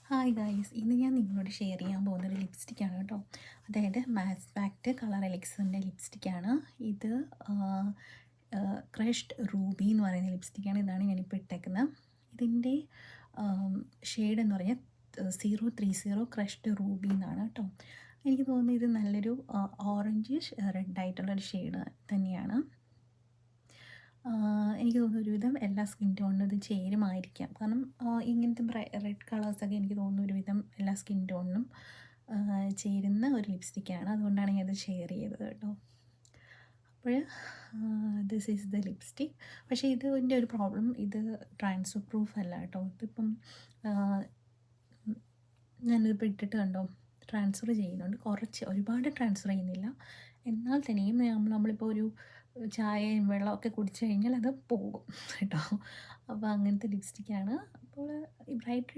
Hi guys, ഇന്ന് ഞാൻ നിങ്ങളോട് ഷെയർ ചെയ്യാൻ പോകുന്നൊരു ലിപ്സ്റ്റിക്കാണ് കേട്ടോ. അതായത് മാസ് ഫാക്ട് കളർ എലിക്സിൻ്റെ ലിപ്സ്റ്റിക്കാണ് ഇത്. ക്രഷ്ഡ് റൂബി എന്ന് പറയുന്ന ലിപ്സ്റ്റിക്കാണ്. ഇതാണ് ഞാനിപ്പോൾ ഇട്ടേക്കുന്നത്. ഇതിൻ്റെ ഷെയ്ഡ് എന്ന് പറഞ്ഞാൽ 030 ക്രഷ്ഡ് റൂബി എന്നാണ് കേട്ടോ. എനിക്ക് തോന്നുന്നു ഇത് നല്ലൊരു ഓറഞ്ച് റെഡ് ആയിട്ടുള്ളൊരു ഷെയ്ഡ് തന്നെയാണ്. എനിക്ക് തോന്നുന്നു ഒരുവിധം എല്ലാ സ്കിൻ ടോണിനും ഇത് ചേരുമായിരിക്കാം. കാരണം ഇങ്ങനത്തെ റെഡ് കളേഴ്സൊക്കെ എനിക്ക് തോന്നുന്നു ഒരുവിധം എല്ലാ സ്കിൻ ടോണിനും ചേരുന്ന ഒരു ലിപ്സ്റ്റിക്കാണ്. അതുകൊണ്ടാണ് ഞാനത് ഷെയർ ചെയ്തത് കേട്ടോ. അപ്പോൾ ദിസ് ഈസ് ദ ലിപ്സ്റ്റിക്. പക്ഷേ ഇതിൻ്റെ ഒരു പ്രോബ്ലം, ഇത് ട്രാൻസ്ഫർ പ്രൂഫ് അല്ല കേട്ടോ. ഇതിപ്പം ഞാനിതിപ്പോൾ ഇട്ടിട്ട് കണ്ടോ, ട്രാൻസ്ഫർ ചെയ്യുന്നുണ്ട്. ഒരുപാട് ട്രാൻസ്ഫർ ചെയ്യുന്നില്ല. എന്നാൽ തന്നെയും നമ്മളിപ്പോൾ ഒരു ചായയും വെള്ളമൊക്കെ കുടിച്ചു കഴിഞ്ഞാൽ അത് പോകും കേട്ടോ. അപ്പോൾ അങ്ങനത്തെ ലിപ്സ്റ്റിക്കാണ്. അപ്പോൾ ഈ ബ്രൈറ്റ്